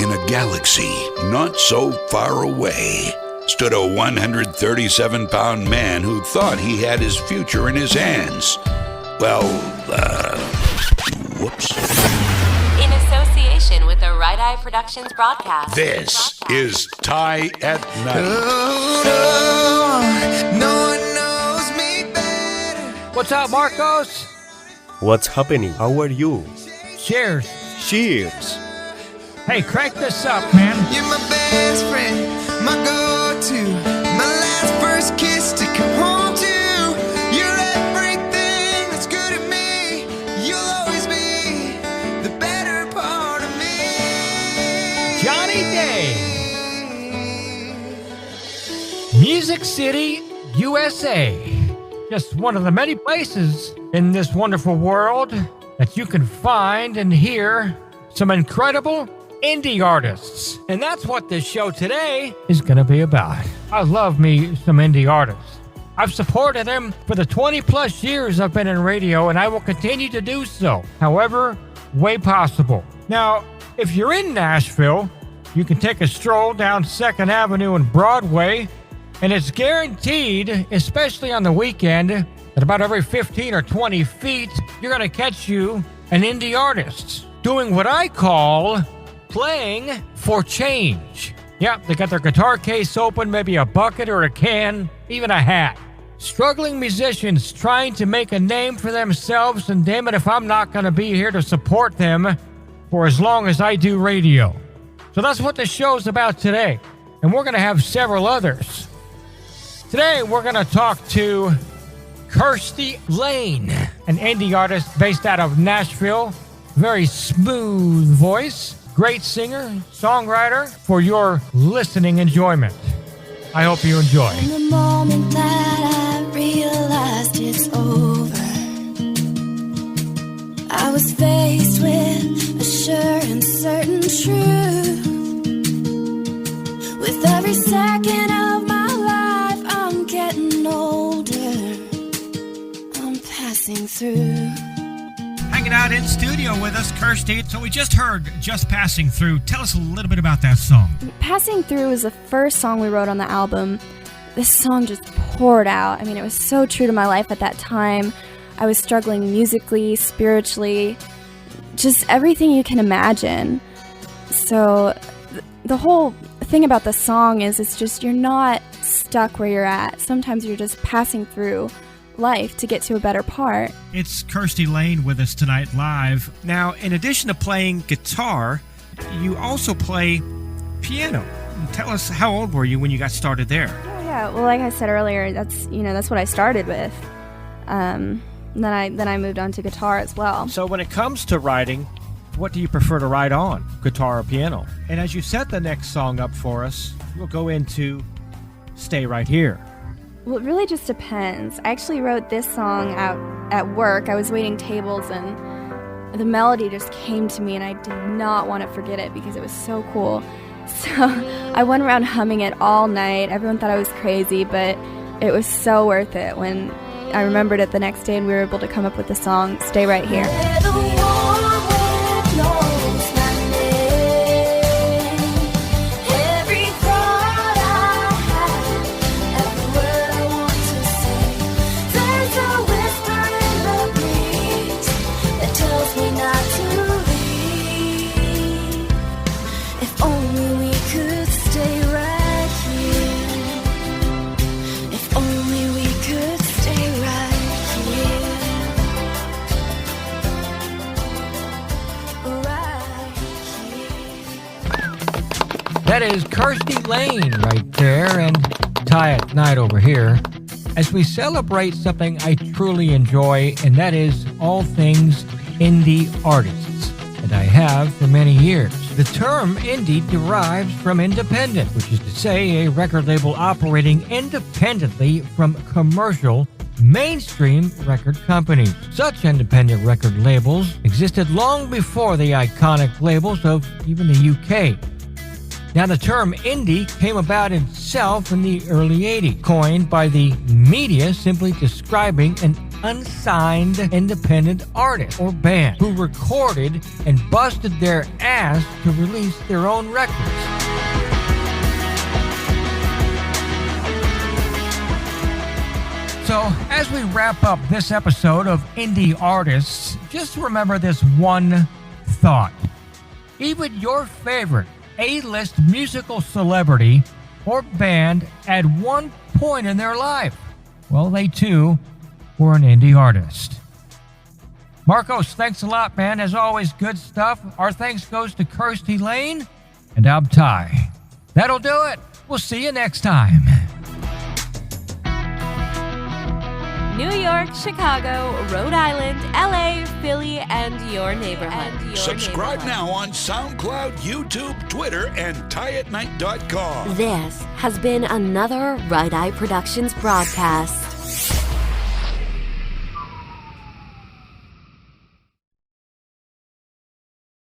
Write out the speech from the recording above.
In a galaxy not so far away stood a 137-pound man who thought he had his future in his hands. Well, whoops. In association with the Right Eye Productions broadcast. This is Tie at Night. No one knows me better. What's up, Marcos? What's happening? How are you? Cheers. Cheers. Hey, crank this up, man. You're my best friend, my go-to, my last first kiss to come home to. You're everything that's good at me. You'll always be the better part of me. Johnny Day. Music City, USA. Just one of the many places in this wonderful world that you can find and hear some incredible indie artists. And that's what this show today is going to be about. I love me some indie artists. I've supported them for the 20 plus years I've been in radio, and I will continue to do so, however way possible. Now, if you're in Nashville, you can take a stroll down 2nd Avenue and Broadway, and it's guaranteed, especially on the weekend, that about every 15 or 20 feet, you're going to catch you an indie artist doing what I call playing for change. Yeah, they got their guitar case open, maybe a bucket or a can, even a hat. Struggling musicians trying to make a name for themselves, and damn it if I'm not going to be here to support them for as long as I do radio. So that's what the show's about today, and we're going to have several others. Today we're going to talk to Kirstie Lane, an indie artist based out of Nashville. Very smooth voice. Great singer, songwriter, for your listening enjoyment. I hope you enjoy. In the moment that I realized it's over, I was faced with a sure and certain truth. With every second of my life, I'm getting older. I'm passing through. Hanging out in studio with us, Kirstie. So we just heard Just Passing Through. Tell us a little bit about that song. Passing Through was the first song we wrote on the album. This song just poured out. I mean, it was so true to my life at that time. I was struggling musically, spiritually, just everything you can imagine. So the whole thing about the song is it's just you're not stuck where you're at. Sometimes you're just passing through life to get to a better part. It's Kirstie Lane with us tonight live. Now, in addition to playing guitar, you also play piano. Tell us, how old were you when you got started there? Oh yeah, well, like I said earlier, that's what I started with. Then I moved on to guitar as well. So when it comes to writing, what do you prefer to write on, guitar or piano? And as you set the next song up for us, we'll go into Stay Right Here. Well, it really just depends. I actually wrote this song out at work. I was waiting tables and the melody just came to me and I did not want to forget it because it was so cool. So I went around humming it all night. Everyone thought I was crazy, but it was so worth it when I remembered it the next day and we were able to come up with the song Stay Right Here. That is Kirstie Lane right there, and Tie at Night over here, as we celebrate something I truly enjoy, and that is all things indie artists, and I have for many years. The term indie derives from independent, which is to say a record label operating independently from commercial mainstream record companies. Such independent record labels existed long before the iconic labels of even the UK. Now, the term indie came about itself in the early 80s, coined by the media simply describing an unsigned independent artist or band who recorded and busted their ass to release their own records. So, as we wrap up this episode of Indie Artists, just remember this one thought. Even your favorite A-list musical celebrity or band at one point in their life, well, they too were an indie artist. Marcos, thanks a lot, man. As always, good stuff. Our thanks goes to Kirstie Lane, and I'm Ty. That'll do it. We'll see you next time. New York, Chicago, Rhode Island, LA, Philly, and your neighborhood. Subscribe now on SoundCloud, YouTube, Twitter, and TieAtNight.com. This has been another Right Eye Productions broadcast.